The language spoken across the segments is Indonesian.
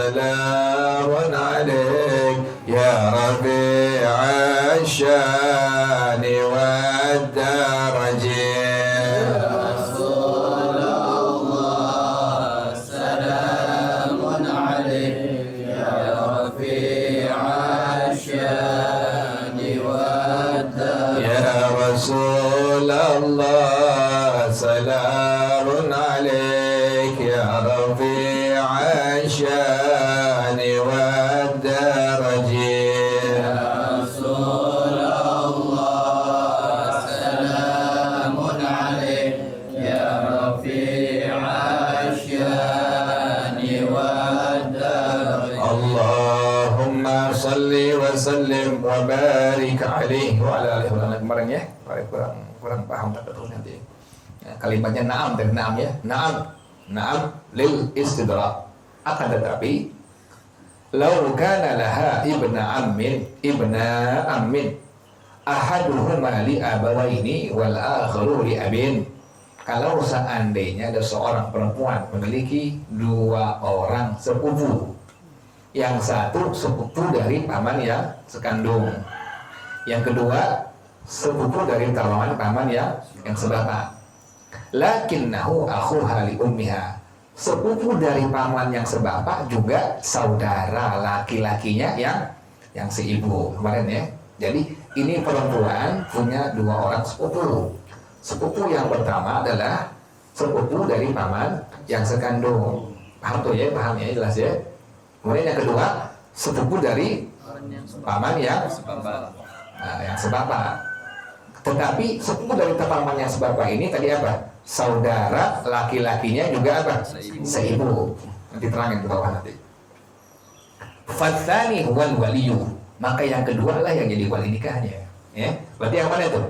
سلام عليك يا رفيع الشان والدرج رسول الله سلام عليك يا رفيع الشان والدرج يا رسول الله سلام عليك يا رفيع الشان والدرج اللهم صل وسلم وبارك عليه وعلى آله kemarin ya, kurang paham tak betul nanti. Ya, kalimatnya na'am dan na'am ya, na'am lil istidrak. Akan tetapi, lau kana laha ibna ammin, ahaduhuma li abawaini wal akharu li abin. Kalau seandainya ada seorang perempuan memiliki dua orang sepupu, yang satu sepupu dari paman yang sekandung, yang kedua sepupu dari paman yang sebapak. Lakinnahu akhuha li ummiha. Sepupu dari paman yang sebapak juga saudara laki-lakinya yang seibu. Kemarin ya. Jadi ini perempuan punya dua orang sepupu. Sepupu yang pertama adalah sepupu dari paman yang sekandung. Paham tuh ya? Paham ya? Jelas ya? Kemudian yang kedua sepupu dari paman yang sebapak. Tetapi sepupu dari paman yang sebapak ini tadi apa? Saudara laki-lakinya juga apa? Seibu. Nanti terangin ke bawah nanti. Fatsani huwal waliyu. Maka yang kedua lah yang jadi wali nikahnya. Ya, berarti yang mana itu?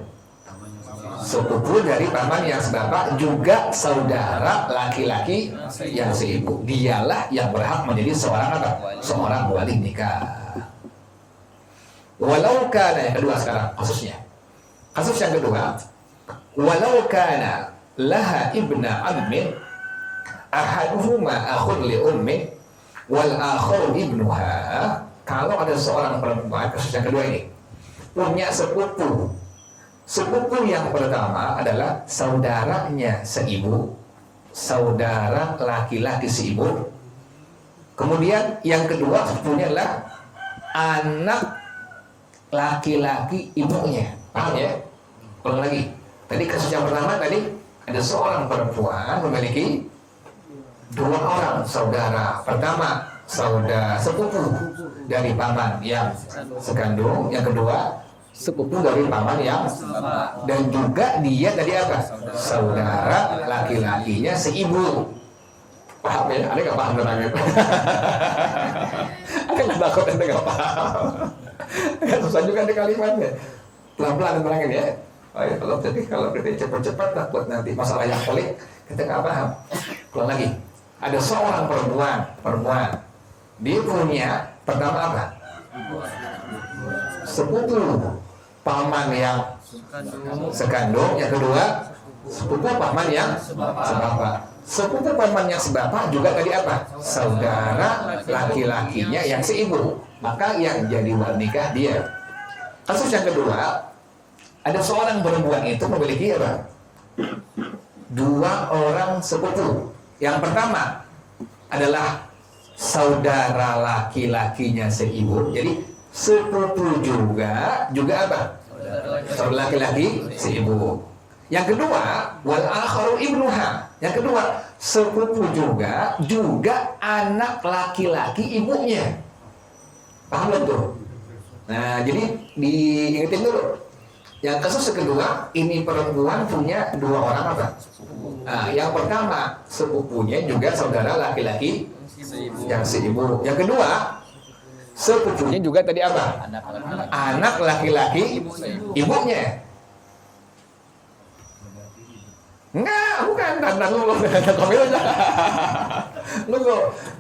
Sepupu dari paman yang sebapak juga saudara laki-laki yang seibu. Dialah yang berhak menjadi seorang apa? Seorang wali nikah. Walau kana, yang kedua sekarang kasusnya. Kasus yang kedua, walau kana laha ibna ammin ahaduhuma akhun li ummi wal akhar ibnuha. Kalau ada seorang perempuan, kasus yang kedua ini, punya sepupu. Sepupu yang pertama adalah saudaranya seibu, saudara laki-laki seibu. Kemudian yang kedua sepupunya adalah anak laki-laki ibunya. Paham ya? Ulang lagi. Tadi kasus yang pertama tadi ada seorang perempuan memiliki dua orang saudara. Pertama saudara sepupu dari paman yang sekandung. Yang kedua sepupu dari paman yang dan juga dia tadi apa? Saudara laki-lakinya seibu. Paham ya? Ada nggak paham terangin? Ada nggak takut anda nggak paham? Kan susah juga di kalimatnya. Pelan-pelan terangin ya. Oh ya, kalau kita cepat-cepat takut nanti masalah yang pelik kita nggak paham. Ulang lagi. Ada seorang perempuan. Dia punya pertama apa? Sepupu paman yang sekandung. Yang kedua sepupu paman yang sebapak. Sepupu paman yang sebapak juga tadi apa? Saudara laki-lakinya yang seibu. Maka yang jadi wali nikah dia. Kasus yang kedua, ada seorang perempuan itu memiliki apa? Dua orang sepupu. Yang pertama adalah saudara laki-lakinya seibu. Jadi sepupu juga apa? Saudara laki-laki seibu. Yang kedua, wal akharu ibnuha. Yang kedua, sepupu juga anak laki-laki ibunya. Paham belum tuh? Nah, jadi diingetin dulu. Yang kasus kedua, ini perempuan punya dua orang apa? Nah, yang pertama, sepupunya juga saudara laki-laki yang seibu. Yang kedua, sepupunya juga tadi apa? Anak laki-laki ibunya. Enggak, bukan. Tanda dulu. Lu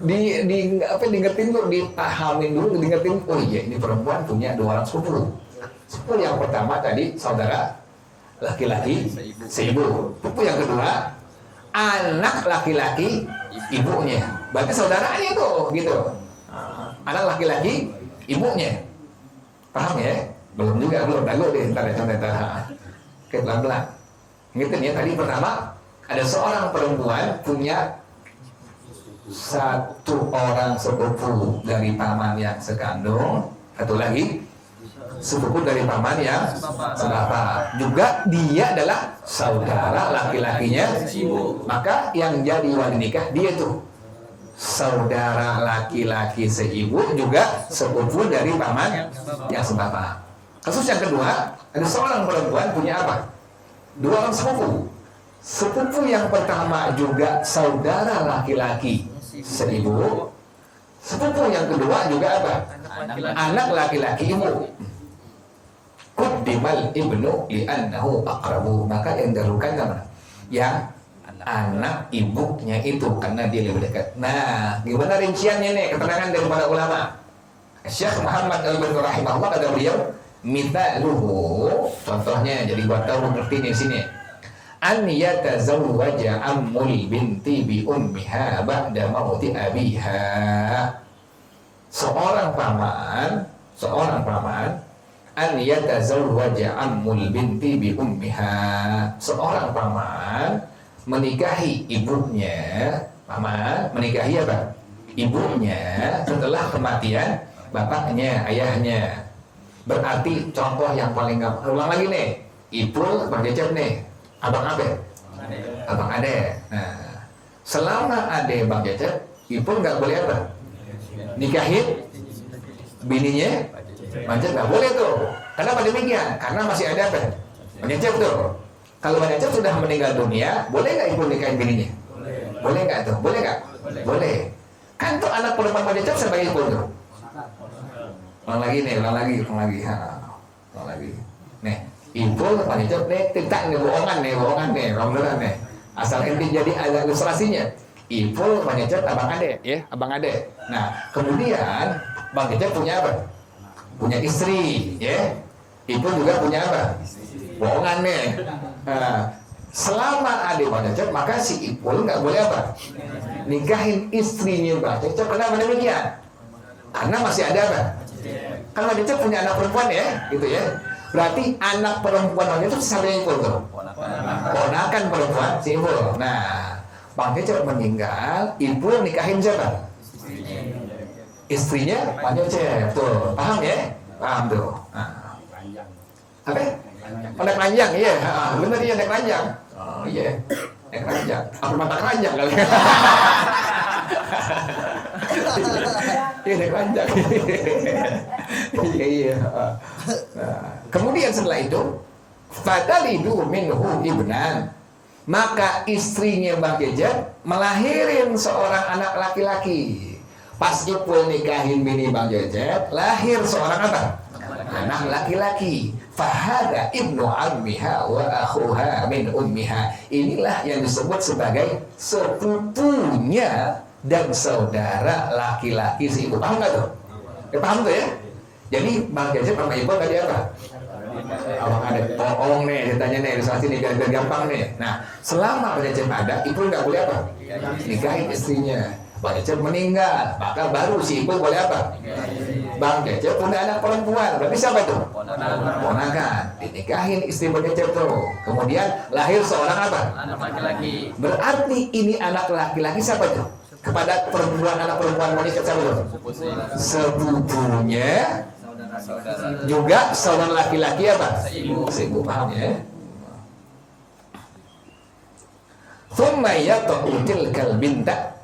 diingetin dulu, dipahamin dulu, diingetin. Oh iya, ini perempuan punya dua orang sepupu. Sepupu yang pertama tadi saudara laki-laki seibu. Sepupu yang kedua anak laki-laki ibunya. Berarti saudaranya tuh, gitu. Anak laki-laki, ibunya. Paham ya? Belum juga, belum. Lalu deh, ntar ya, contoh. Oke, pelan-pelan. Gitu ya, tadi pertama, ada seorang perempuan punya satu orang sepupu dari paman yang sekandung, satu lagi sepupu dari paman yang sebapak. Juga dia adalah saudara laki-lakinya. Maka yang jadi wali nikah dia tuh saudara laki-laki seibu juga sepupu dari paman yang sebapak. Kasus yang kedua, ada seorang perempuan punya apa? Dua orang sepupu. Sepupu yang pertama juga saudara laki-laki seibu. Sepupu yang kedua juga apa? Anak laki-laki ibu. Quddimal ibnu li'annahu aqrabu. Maka yang dahulukan apa? Yang anak ibunya itu karena dia lebih dekat. Nah, gimana rinciannya nih? Keterangan dari para ulama. Syekh Muhammad Al-Albani rahimahullah kata beliau, mithaluhu, contohnya jadi buat tahu ngerti di sini. An yatazawwaja ammul binti bi ummiha ba'da mauti abiha. Seorang paman an yatazawwaja ammul binti bi ummiha. Seorang paman menikahi ibunya, paman menikahi apa? Ibunya setelah kematian bapaknya, ayahnya. Berarti contoh yang paling gampang. Ulang lagi nih. Ipul Bang Cecep nih. Abang Ade. Abang Ade. Nah, selama Ade Bang Cecep, Ipul nggak boleh apa? Nikahin bininya Bang Cecep nggak boleh tuh. Kenapa demikian? Karena masih ada apa? Bang Cecep tuh. Kalau Bang Cecep sudah meninggal dunia, boleh nggak Ipul nikahin bininya? Boleh nggak tuh? Boleh nggak? Boleh. Kan tuh anak perempuan Bang Cecep sebagai Ipul tuh. Ulang lagi. Nih, Ipul Bang Cecep nih, tidak nih bohongan nih, beneran nih. Asal ente jadi ada ilustrasinya. Ipul Bang Cecep abang Ade, ya, abang Ade. Nah, kemudian Bang Cecep punya apa? Punya istri, ya. Ipul juga punya apa? Bohongan nih. Nah, selama Ade Bang Cecep, maka si Ipul nggak boleh apa? Nikahin istrinya Bang Cecep. Kenapa demikian? Karena masih ada apa? Kan Bang Cecep punya anak perempuan ya, gitu ya. Berarti anak perempuan Bang Cecep siapa Ipul tuh? Ponakan perempuan si Ipul. Nah, Bang Cecep meninggal, Ipul nikahin siapa? Istrinya Bang Cecep. Tuh, paham ya? Paham tuh. Nah. Apa? Naik ranjang, iya. Bener iya naik ranjang. Oh iya, naik ranjang. Apa mata ranjang kali? Iya naik ranjang. Iya. Nah, kemudian setelah itu, fatalidu minhu ibnan. Maka istrinya Bang Cecep melahirin seorang anak laki-laki. Pas Ipul nikahin bini Bang Cecep, lahir seorang apa? Anak laki-laki. Fahada ibnu ammiha wa akhuha min ummiha. Inilah yang disebut sebagai sepupunya dan saudara laki-laki si ibu. Paham nggak tuh? Paham tuh ya? Jadi Bang Cecep sama Ipul tadi apa? Abang Ade. Bohong nih, ditanya nih, ilustrasi nih, biar gampang nih. Nah, selama Bang Cecep ada, Ipul nggak boleh apa? Nikahin istrinya. Bang Cecep meninggal, maka baru si Ipul boleh apa? Bang Cecep punya anak perempuan, berarti siapa tuh? Ponakan. Dinikahin istri Bang Cecep tuh. Kemudian lahir seorang apa? Anak laki-laki. Berarti ini anak laki-laki siapa tuh? Kepada perempuan, anak perempuan Bang Cecep siapa tuh? Sepupunya. Saudara. Juga saudara laki-laki apa? Seibu. Paham ya? Thumma yata'u tilkal binta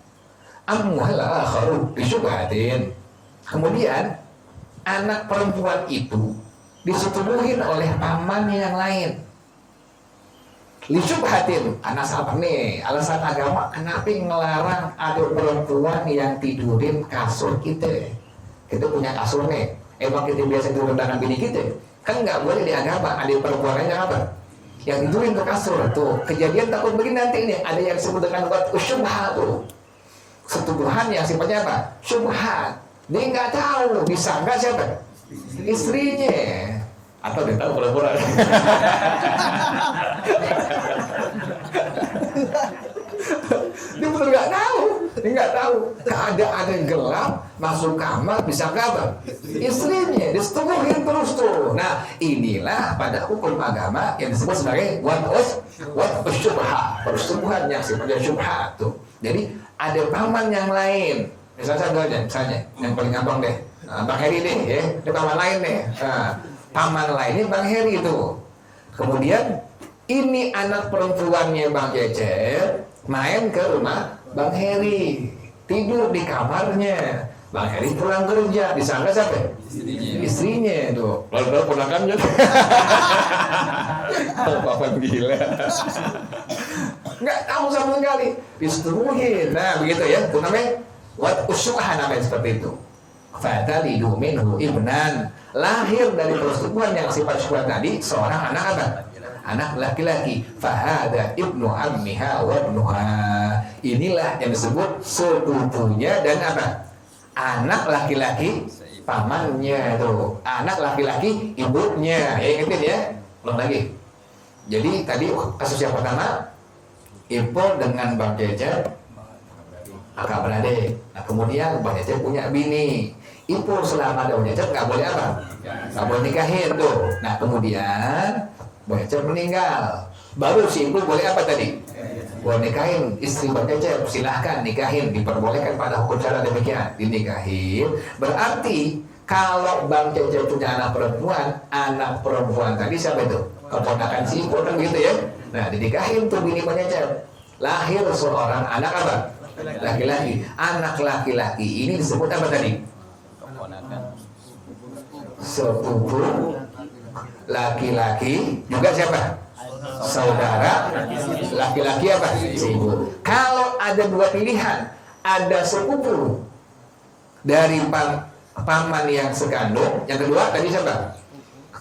amwal akharu bisyubhatin. Kemudian anak perempuan itu disetubuhin oleh paman yang lain. Lisyubhatin, karena apa nih? Alasan agama, kenapa ngelarang adik perempuan yang tidurin kasur kita? Kita punya kasur nih. Emang kita biasa tidur dengan bini kita? Kan nggak boleh di agama. Adik perempuannya apa? Yang tidurin ke kasur tuh. Kejadian takut begini nanti nih. Ada yang disebut dengan buat syubhat tuh. Setubuhan yang sifatnya apa? Syubhat. Dia nggak tahu, disangka siapa? Istrinya. Atau dia tahu pura-pura. Dia betul nggak tahu. Nggak tahu. Ada gelap, masuk kamar, bisa apa? Istrinya, disetubuhin terus tuh. Nah, inilah pada hukum agama yang disebut sebagai wat'us syubhat, persetubuhan yang sifatnya syubhat tuh. Jadi ada paman yang lain. Misalnya yang paling gampang deh, Bang Heri deh, ya. Ini paman lain deh. Paman lainnya Bang Heri itu. Kemudian ini anak perempuannya Bang Cecep main ke rumah Bang Heri, tidur di kamarnya. Bang Heri pulang kerja, disangka siapa? Istrinya tuh. Lalu ponakannya. Paman gila. Nggak tahu sama sekali, disetubuhin. Nah begitu ya, itu namanya wat'us syubhat, namanya seperti itu. Fatalidu minhu ibnan, lahir dari persetubuhan yang sifat syubhat tadi seorang anak apa? Anak laki-laki. Fahada ibnu ammiha wa ibnuha, inilah yang disebut sepupunya dan apa? Anak laki-laki pamannya tuh, anak laki-laki ibunya. Ya ingetin ya, ulang lagi. Jadi tadi kasus yang pertama, Ipul dengan Bang Cecep kakak beradik. Nah kemudian Bang Cecep punya bini. Ipul selama ada Bang Cecep nggak boleh apa? Nggak boleh nikahin tuh. Nah kemudian Bang Cecep meninggal. Baru si Ipul boleh apa tadi? Boleh nikahin istri Bang Cecep. Silahkan nikahin, diperbolehkan pada hukum cara demikian. Dinikahin. Berarti kalau Bang Cecep punya anak perempuan tadi siapa itu? Keponakan si Ipul kan gitu ya. Nah, dinikahin tuh bini Bang Cecep. Lahir seorang anak apa? Laki-laki. Anak laki-laki ini disebut apa tadi? Sepupu laki-laki. Juga siapa? Saudara laki-laki apa? Ibu. Kalau ada dua pilihan, ada sepupu dari paman yang sekandung, yang kedua tadi siapa?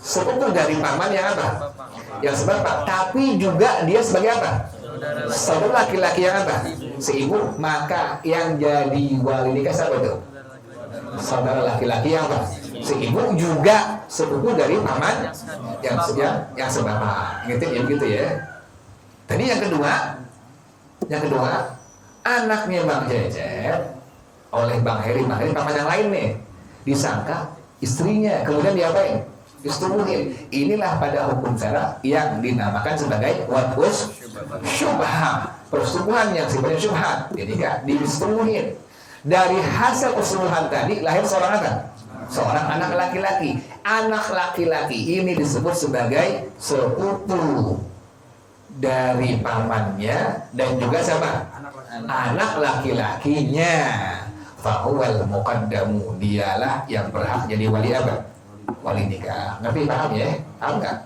Sepupu dari paman yang apa? Yang sebapak, tapi juga dia sebagai apa? Saudara laki-laki yang apa? Seibu. Maka yang jadi wali nikah siapa itu? Saudara laki-laki yang apa? Seibu, juga sepupu dari paman yang sebapak. Gitu ya. Tadi yang kedua, anaknya Bang Cecep oleh Bang Heri paman yang lain nih, disangka istrinya, kemudian diapain? Disetubuhin. Inilah pada hukum syara yang dinamakan sebagai wat'us syubhat, persetubuhan yang sifatnya syubhat. Jadi nggak disetubuhin. Dari hasil persetubuhan tadi lahir seorang apa? Seorang anak laki-laki. Anak laki-laki ini disebut sebagai sepupu dari pamannya dan juga siapa? Anak laki-lakinya. Fahuwal muqaddamu, dialah yang berhak jadi wali apa? Wali nikah. Ngerti, paham ya? Paham nggak?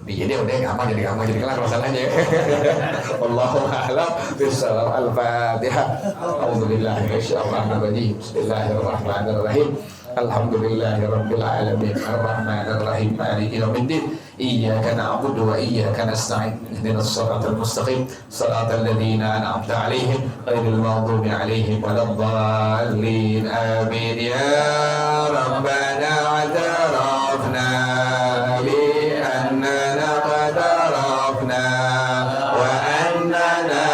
Jadi udah gampang jadi kelar masalahnya. Wallahu a'lam bishawab. Al-Fatihah. A'udzubillahi minasyaitonir rajim. Bismillahirrahmanirrahim. Alhamdulillahirabbil alamin. Arrahmanir rahim. Maliki yaumiddin. Iyyaka na'budu wa iyyaka nasta'in. Ihdinas siratal mustaqim. Siratal ladzina an'amta 'alaihim ghairil maghdubi 'alaihim waladdallin. Amin ya rabbana atarafna bi annana qad arafna wa annana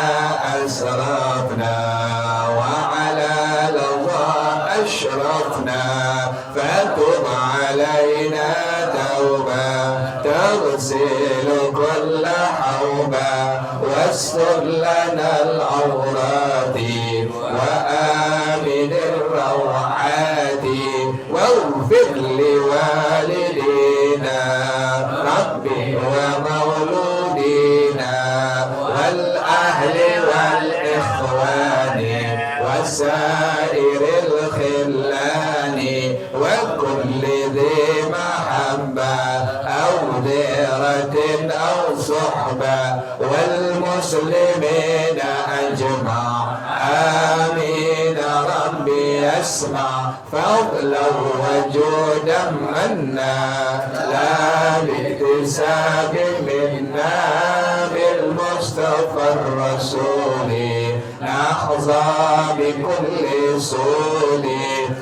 asrafna wa 'ala ladha ashrafna fatub 'alaina tauba تغسل كل حوبة واستر لنا العورات وآمن الروعات واغفر لوالدينا ربي ومولودينا والأهل والإخوان وسائر الخلان وكل ذي محبة أو ديرة أو صحبة والمسلمين أجمع آمين ربي أسمع فضلا وجودا منا لا باكتساب منا بالمصطفى الرسول نحظى بكل سول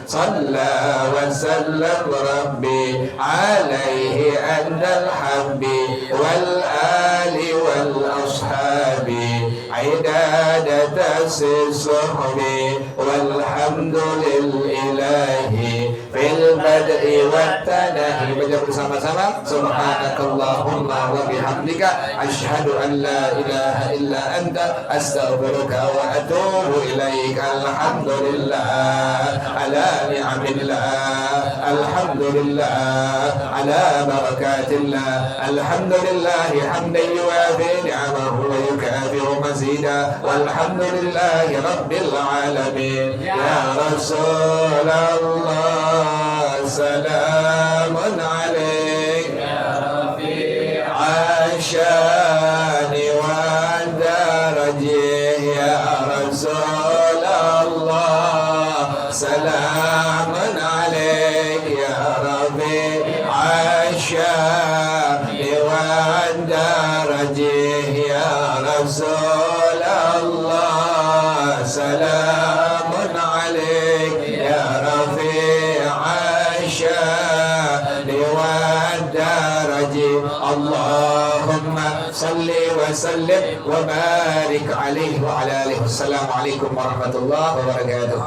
صلى وسلم ربي عليه أن الحب والآل والأصحاب عداد سعادة الصحب والحمد لله في البدء والتنهي. Baca bersama-sama. Subhanakallahumma wa bihamdika asyhadu an la ilaha illa anta astaghfiruka wa atubu ilaik. Alhamdulillah ala ni'amillah, alhamdulillah ala barakatillah, alhamdulillah hamdan yuwafi ni'amahu wa yukafiru mazida, walhamdulillahi rabbil alamin. Ya Rasulullah salamun alaik ya Rafi' ashani wa darajih. Ya Rasulullah salamun alaik ya Rafi' ashani wa darajih. Ya Rasulullah salamun alaik ya Rafi' ashani wa darajih. Allahumma salli wa sallim wa barik alaihi wa ala alihi. Wassalamualaikum warahmatullahi wabarakatuh.